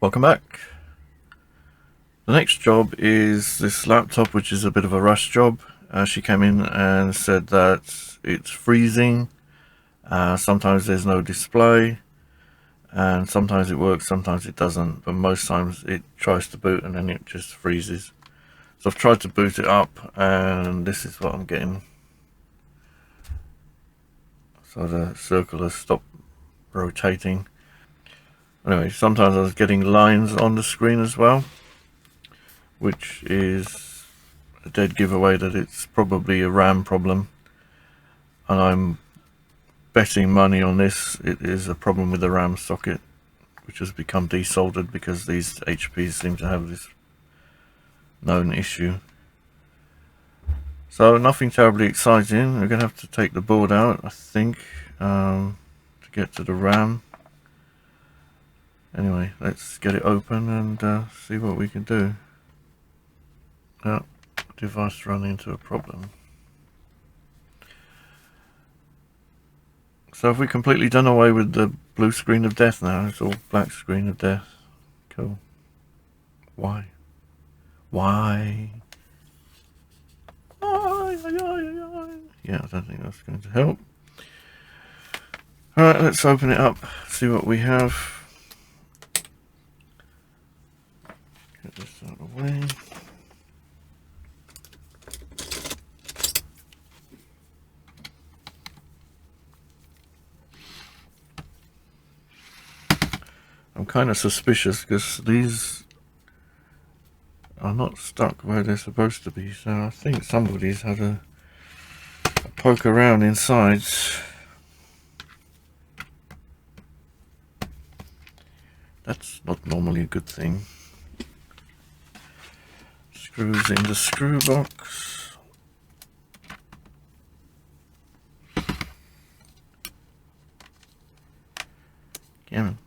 Welcome back. The next job is this laptop, which is a bit of a rush job. She came in and said that it's freezing. Sometimes there's no display, and sometimes it works, sometimes it doesn't, but most times it tries to boot and then it just freezes. So I've tried to boot it up, and this is what I'm getting. So the circle has stopped rotating. Anyway, sometimes I was getting lines on the screen as well, which is a dead giveaway that it's probably a RAM problem, and I'm betting money on this. It is a problem with the RAM socket, which has become desoldered because these HPs seem to have this known issue. So nothing terribly exciting. We're going to have to take the board out, I think, to get to the RAM. Anyway, let's get it open and see what we can do. Oh, device run into a problem. So have we completely done away with the blue screen of death now? It's all black screen of death. Cool. Why? Why? Yeah, I don't think that's going to help. Alright, let's open it up, see what we have. Get this out of the way. I'm kind of suspicious because these are not stuck where they're supposed to be, so I think somebody's had a poke around inside. That's not normally a good thing. Screws in the screw box. Come on.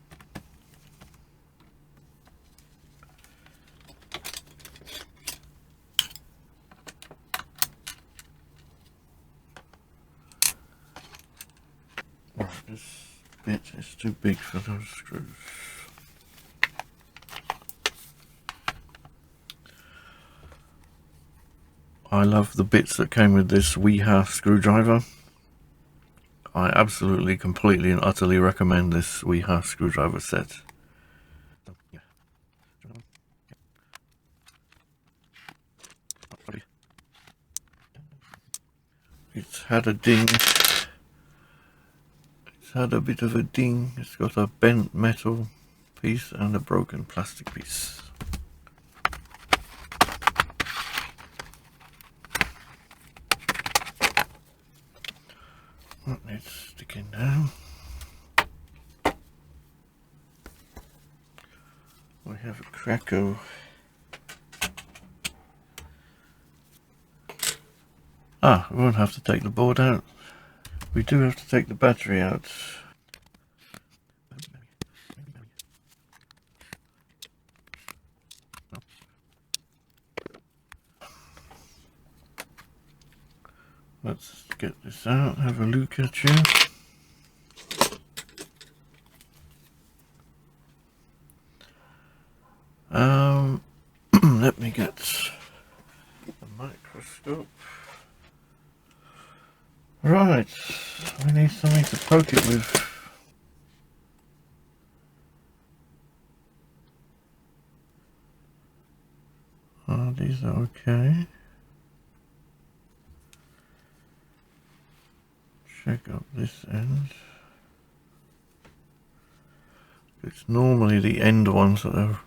This bit is too big for those screws. I love the bits that came with this Wiha screwdriver. I absolutely, completely and utterly recommend this Wiha screwdriver set. It's had a ding. It's had a bit of a ding. It's got a bent metal piece and a broken plastic piece. What needs sticking down? We have a Krakow. Ah, we won't have to take the board out. We do have to take the battery out. Let's get this out, have a look at you. Let me get the microscope. Right, we need something to poke it with. These are okay. Check up this end. It's normally the end ones that have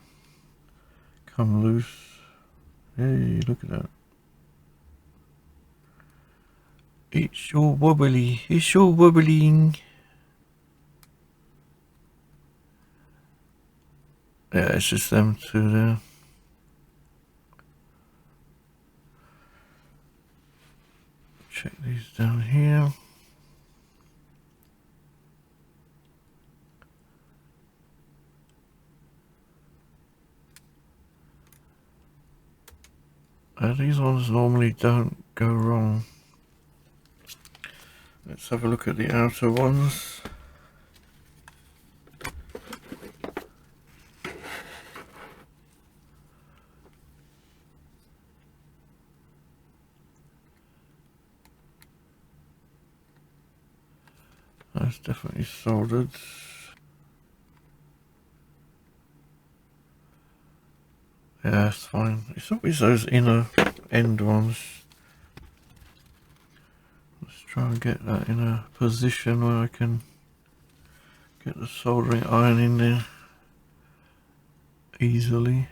come loose. Hey, look at that. It's all wobbly. It's all wobbling. Yeah, it's just them two there. Check these down here. These ones normally don't go wrong. Let's have a look at the outer ones. that's definitely soldered. Yeah, that's fine. It's always those inner end ones. Let's try and get that in a position where I can get the soldering iron in there easily.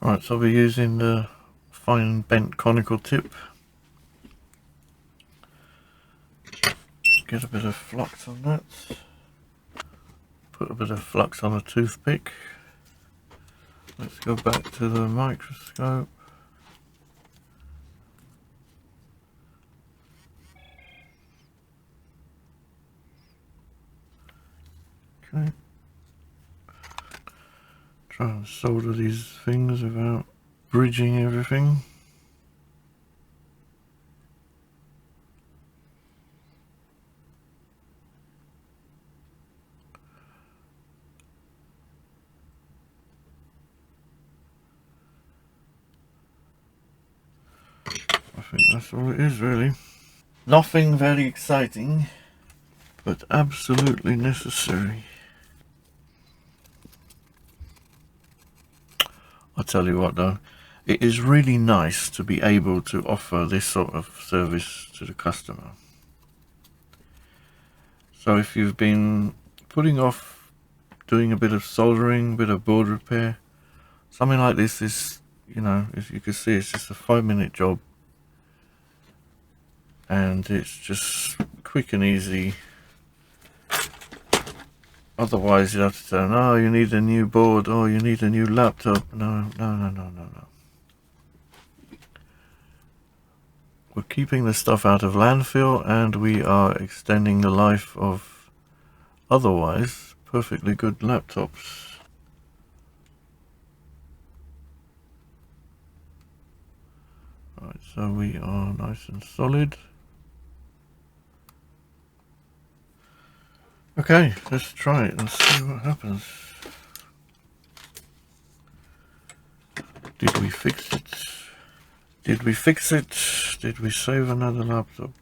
Right, so I'll be using the fine bent conical tip. Get a bit of flux on that. Put a bit of flux on a toothpick. Let's go back to the microscope. Okay. Try and solder these things without bridging everything. I think that's all it is really. Nothing very exciting, but absolutely necessary. I'll tell you what though, it is really nice to be able to offer this sort of service to the customer. So if you've been putting off doing a bit of soldering, a bit of board repair, something like this is, you know, as you can see, it's just a 5-minute job. And it's just quick and easy. Otherwise you'd have to say, oh, you need a new board, oh, you need a new laptop. No. We're keeping the stuff out of landfill, and we are extending the life of otherwise perfectly good laptops. Right, so we are nice and solid. Okay, let's try it and see what happens. Did we fix it? Did we fix it? Did we save another laptop?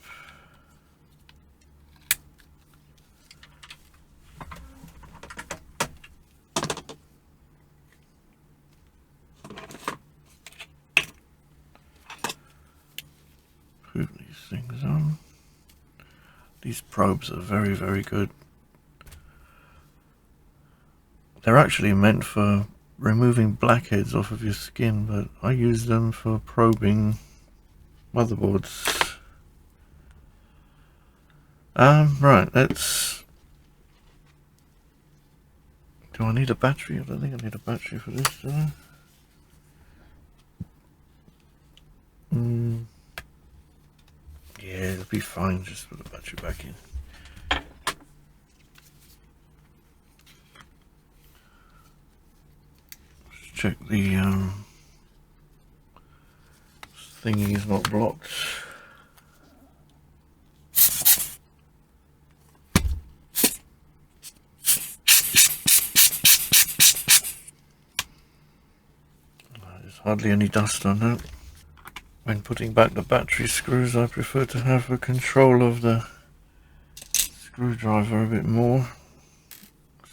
Put these things on. These probes are very, very good. They're actually meant for removing blackheads off of your skin, but I use them for probing motherboards. Right, let's... Do I need a battery? I don't think I need a battery for this, do I? Yeah, it'll be fine, just put the battery back in. Check the thingy is not blocked. There's hardly any dust on that. When putting back the battery screws, I prefer to have a control of the screwdriver a bit more,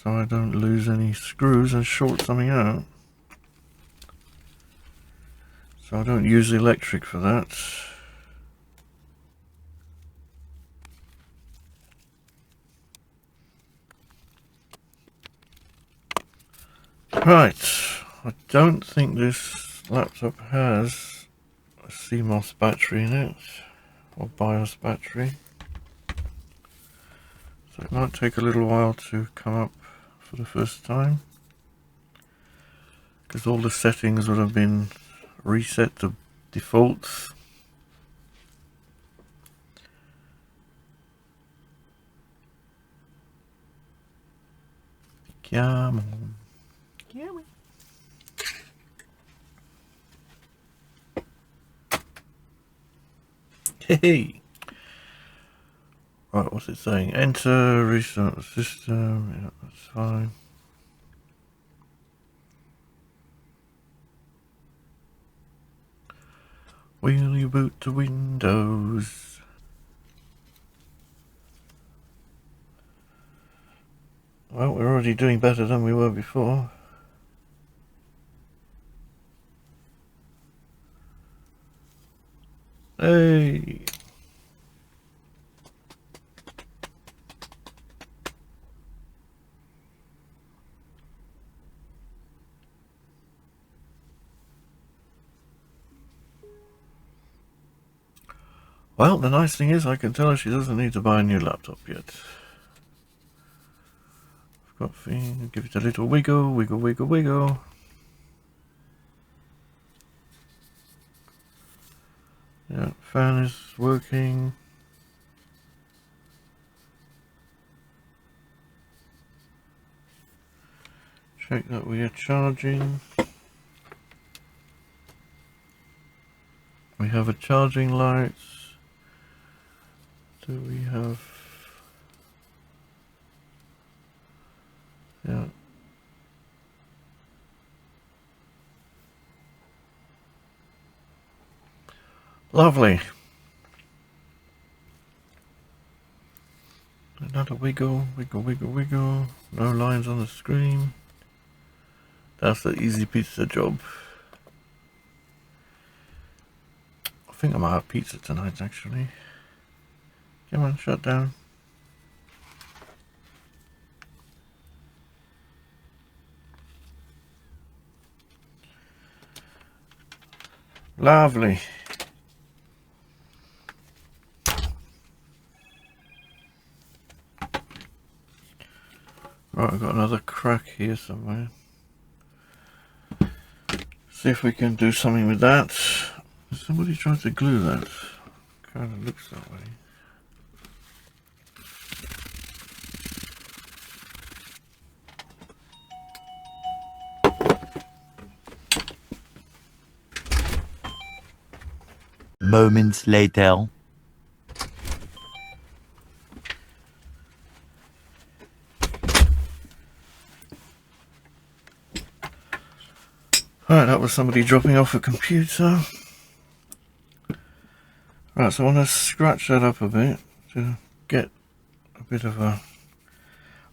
so I don't lose any screws and short something out. So I don't use electric for that. Right, I don't think this laptop has a CMOS battery in it, or BIOS battery. So it might take a little while to come up for the first time, because all the settings would have been reset to defaults. Come on. Hey. Right, what's it saying? Enter, restart the system. Yeah, that's fine. Will you boot to Windows? Well, we're already doing better than we were before. Hey! Well, the nice thing is I can tell her she doesn't need to buy a new laptop yet. I've got thing, give it a little wiggle, wiggle, wiggle, wiggle. Yeah, fan is working. Check that we are charging. We have a charging light. Do we have... Yeah. Lovely. Another wiggle, wiggle, wiggle, wiggle. No lines on the screen. That's the easy pizza job. I think I might have pizza tonight, actually. Come on, shut down. Lovely. Right, I've got another crack here somewhere. See if we can do something with that. Somebody tried to glue that. Kind of looks that way. Moments later. Right, that was somebody dropping off a computer. Right, so I want to scratch that up a bit to get a bit of a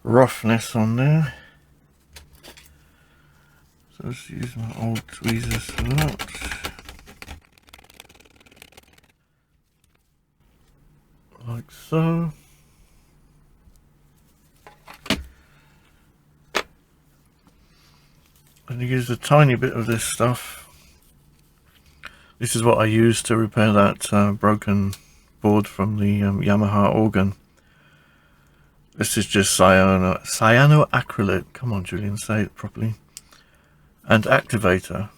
roughness on there. So let's use my old tweezers for that. Like so. And use a tiny bit of this stuff. This is what I used to repair that broken board from the Yamaha organ. This is just cyanoacrylate. Come on, Julian, say it properly. And activator.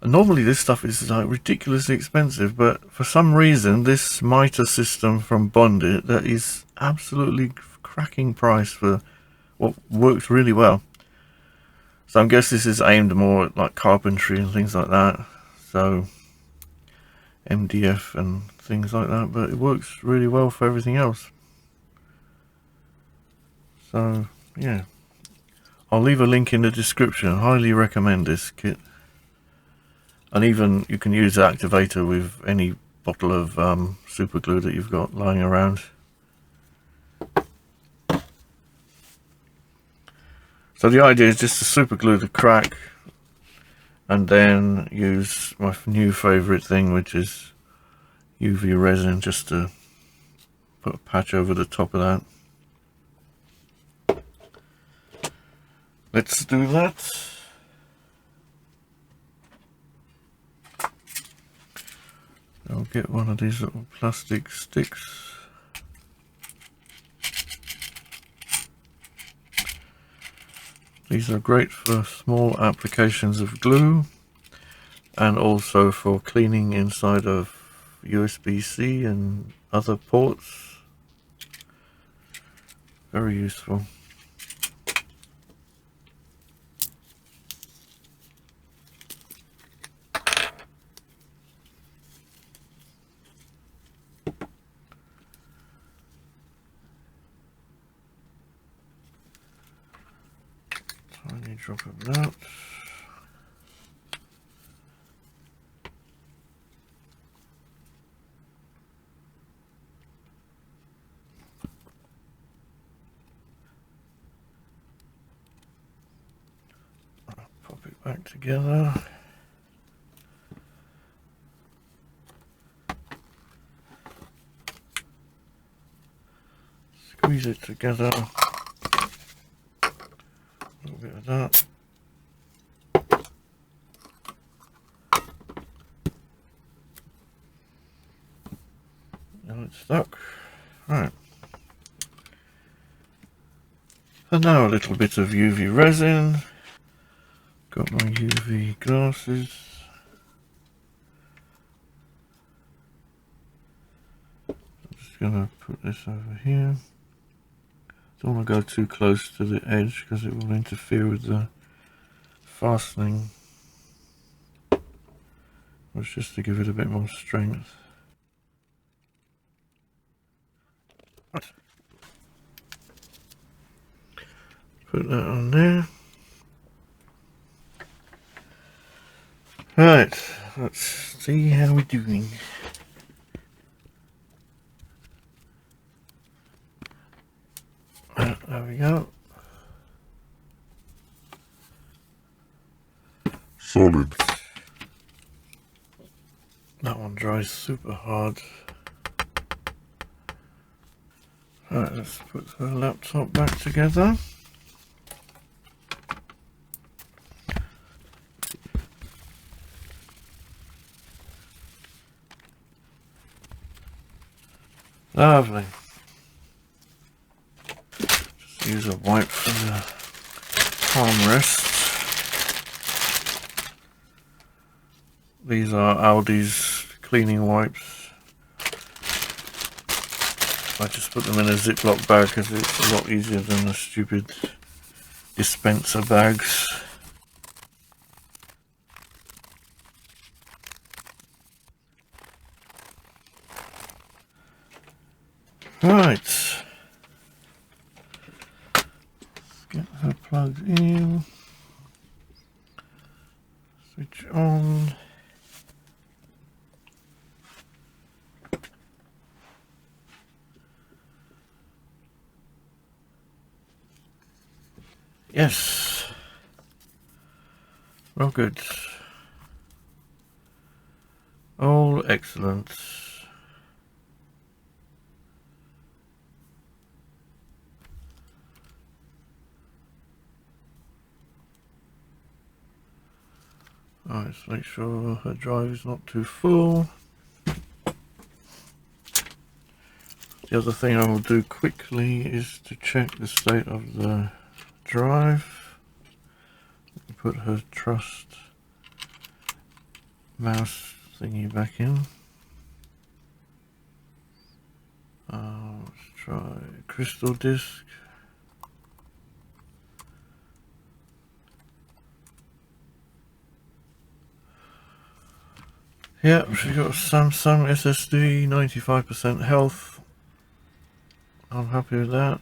And normally this stuff is like ridiculously expensive, but for some reason this Mitre system from Bondit, that is absolutely cracking price for what works really well. So I guess this is aimed more at like carpentry and things like that. So MDF and things like that, but it works really well for everything else. So yeah, I'll leave a link in the description. I highly recommend this kit. And even you can use the activator with any bottle of super glue that you've got lying around. So the idea is just to super glue the crack and then use my new favourite thing, which is UV resin, just to put a patch over the top of that. Let's do that. I'll get one of these little plastic sticks. These are great for small applications of glue and also for cleaning inside of USB-C and other ports. Very useful. Tiny drop of that. back together. Squeeze it together. A little bit of that. And it's stuck. Right. And now a little bit of UV resin. Got my UV glasses. I'm just going to put this over here. Don't want to go too close to the edge because it will interfere with the fastening. It's just to give it a bit more strength. Right. Put that on there. Right, let's see how we're doing. There we go. Solid. That one dries super hard. Right, let's put the laptop back together. Lovely. Just use a wipe for the armrest. These are Aldi's cleaning wipes. I just put them in a Ziploc bag because it's a lot easier than the stupid dispenser bags. Right, let's get her plugged in, switch on. Yes, well good, all excellent. Alright, let's make sure her drive is not too full. The other thing I will do quickly is to check the state of the drive. Put her trust mouse thingy back in. Let's try crystal disc. Yeah, she's got a Samsung SSD, 95% health. I'm happy with that.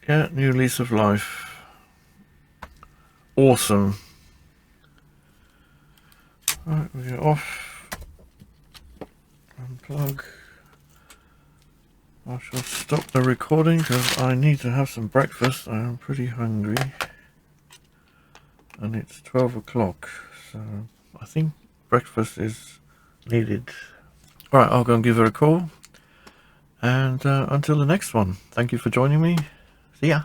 Yeah, new lease of life. Awesome. Right, we get off. Unplug. I shall stop the recording because I need to have some breakfast. I am pretty hungry. And it's 12 o'clock, so I think breakfast is needed. Alright, I'll go and give her a call. And until the next one, thank you for joining me. See ya.